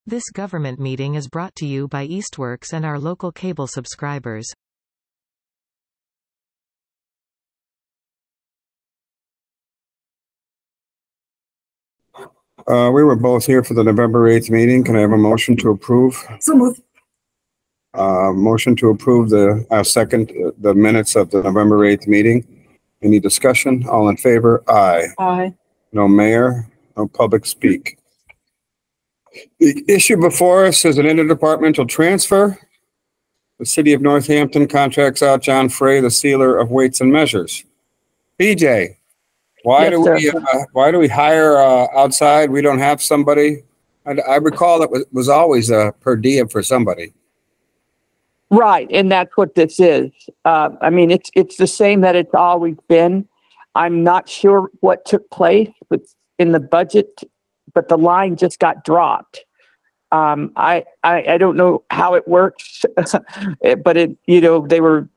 This government meeting is brought to you by Eastworks and our local cable subscribers. We were both here for the November 8th meeting. Can I have a motion to approve? So moved. Motion to approve the minutes of the November 8th meeting. Any discussion? All in favor? Aye. Aye. No mayor, no public speak. The issue before us is an interdepartmental transfer. The city of Northampton contracts out John Frey, the sealer of weights and measures. BJ, why do we hire outside? We don't have somebody. I recall it was always a per diem for somebody. Right, and that's what this is. I mean, it's the same that it's always been. I'm not sure what took place in the budget, but the line just got dropped. I don't know how it works, but they were.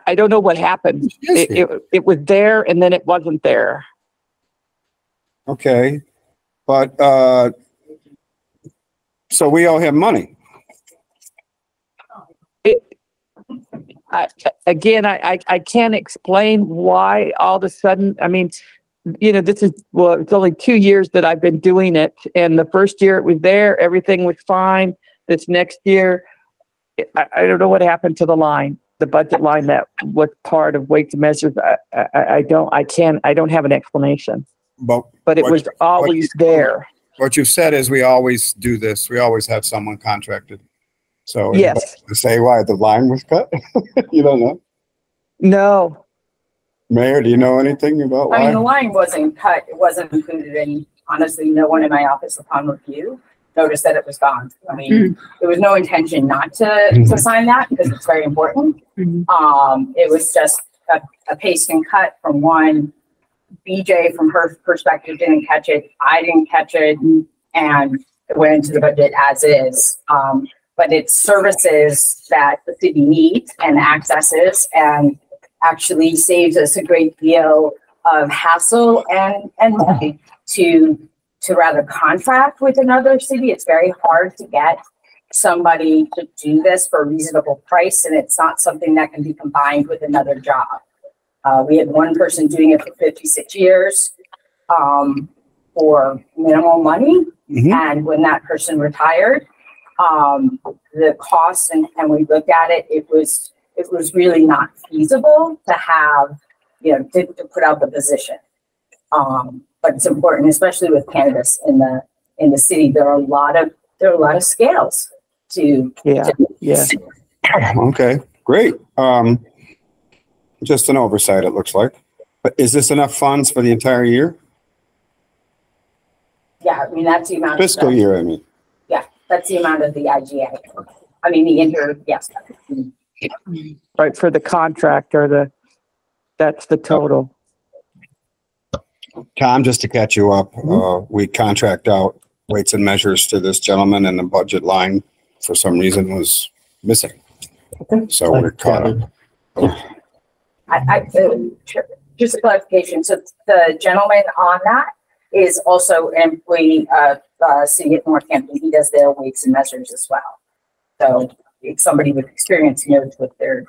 I don't know what happened. It was there and then it wasn't there. Okay, but so we owe him money. I can't explain why all of a sudden. I mean, it's only 2 years that I've been doing it, and the first year it was there, everything was fine. This next year, I don't know what happened to the line. The budget line that was part of weights and measures. I don't have an explanation. But it was always there. What you've said is we always do this. We always have someone contracted. So yes. To say why the line was cut? You don't know? No. Mayor, do you know anything about why? I mean, the line wasn't cut. It wasn't included in, honestly, no one in my office upon review noticed that it was gone. I mean, there was no intention not to sign that because it's very important. It was just a paste and cut from one. BJ, from her perspective, didn't catch it. I didn't catch it. And it went into the budget as is. But it's services that the city needs and accesses and actually saves us a great deal of hassle and money to rather contract with another city. It's very hard to get somebody to do this for a reasonable price, and it's not something that can be combined with another job. We had one person doing it for 56 years for minimal money, and when that person retired, the cost and we looked at it, it was really not feasible to have, to put out the position. But it's important, especially with cannabis in the city. There are a lot of scales to. Yeah. Okay, great. Just an oversight, it looks like. But is this enough funds for the entire year? Yeah, I mean that's the amount. Fiscal year, I mean. Yeah, that's the amount of the IGA. I mean yes. Right, for the contract or that's the total. Tom, just to catch you up, we contract out weights and measures to this gentleman, and the budget line for some reason was missing. So we're caught up. Just a clarification. So the gentleman on that is also an employee of City of Northampton. He does their weights and measures as well. So it's somebody with experience knows what they're.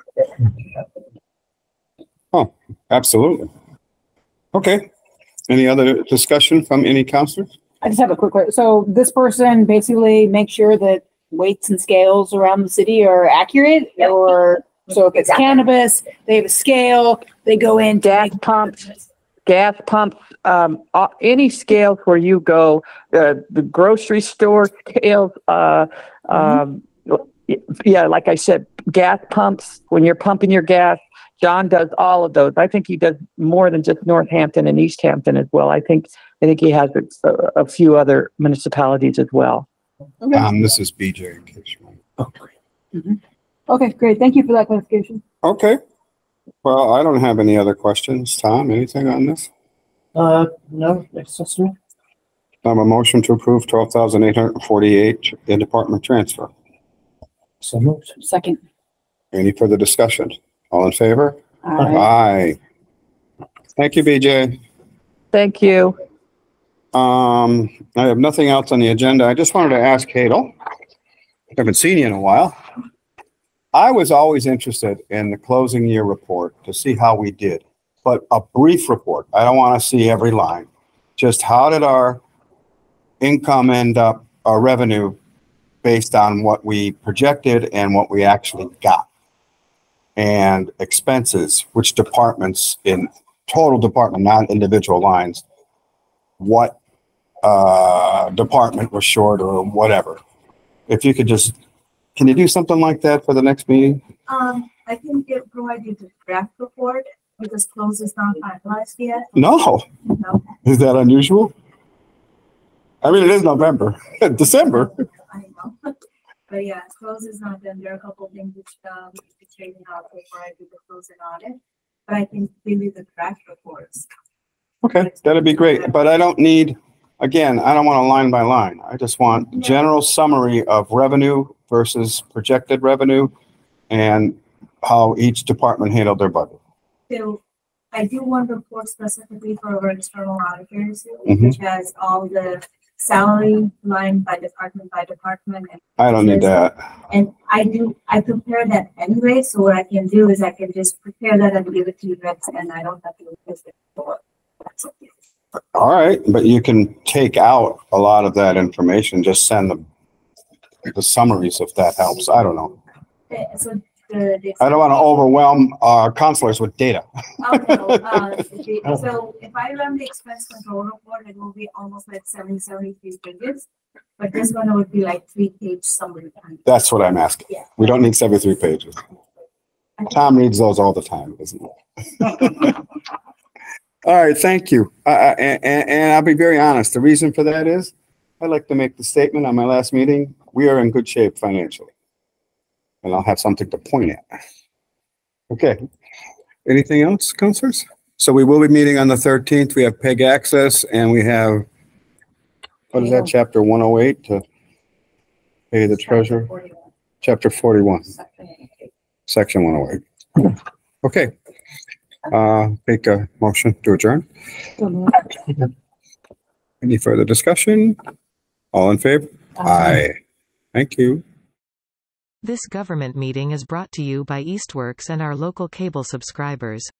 Oh, absolutely. Okay. Any other discussion from any counselors? I just have a quick question. So this person basically makes sure that weights and scales around the city are accurate, or so if it's cannabis, they have a scale, they go in gas pumps, any scales where you go, the grocery store scales, yeah, like I said, gas pumps, when you're pumping your gas, John does all of those. I think he does more than just Northampton and Easthampton as well. I think he has a few other municipalities as well. Okay. This is BJ in case you want. Okay, great. Thank you for that clarification. Okay. Well, I don't have any other questions. Tom, anything on this? No, next customer. I have a motion to approve 12,848 in department transfer. So moved. Second. Any further discussion? All in favor? Aye. Aye. Thank you, BJ. Thank you. I have nothing else on the agenda. I just wanted to ask Hadel. I haven't seen you in a while. I was always interested in the closing year report to see how we did, but a brief report. I don't want to see every line. Just how did our income end up, our revenue, based on what we projected and what we actually got? And expenses, which departments in total department, not individual lines, what department was short or whatever. If you could just, can you do something like that for the next meeting? I can provide you the draft report because close is not finalized yet. No. No, Is that unusual? I mean, it is November, December. I know. But yeah, close is not done. There are a couple of things which we need to straighten out before I do the closing audit. But I can give you the draft reports. Okay, that'd be great. But I don't need, again, I don't want a line by line. I just want general summary of revenue versus projected revenue and how each department handled their budget. So I do want to report specifically for our external auditors, Mhm. which has all the salary line by department. And I don't need that. And I prepare that anyway, so what I can do is I can just prepare that and give it to you guys, and I don't have to replace it for. That's okay. All right, but you can take out a lot of that information, just send the summaries if that helps. I don't know. Okay, so I don't want to overwhelm our counselors with data. So if I run the expense control report, it will be almost like 73 pages. But this one would be like 3-page summary. That's what I'm asking. Yeah. We don't need 73 pages. Tom reads those all the time, doesn't he? All right, thank you. And I'll be very honest. The reason for that is I'd like to make the statement on my last meeting, we are in good shape financially. And I'll have something to point at. Okay. Anything else, counselors? So we will be meeting on the 13th. We have PEG access and we have, what is that, chapter 108 to pay the treasurer? Chapter 41, section 108. Okay. Take a motion to adjourn. Any further discussion? All in favor? Aye. Thank you. This government meeting is brought to you by Eastworks and our local cable subscribers.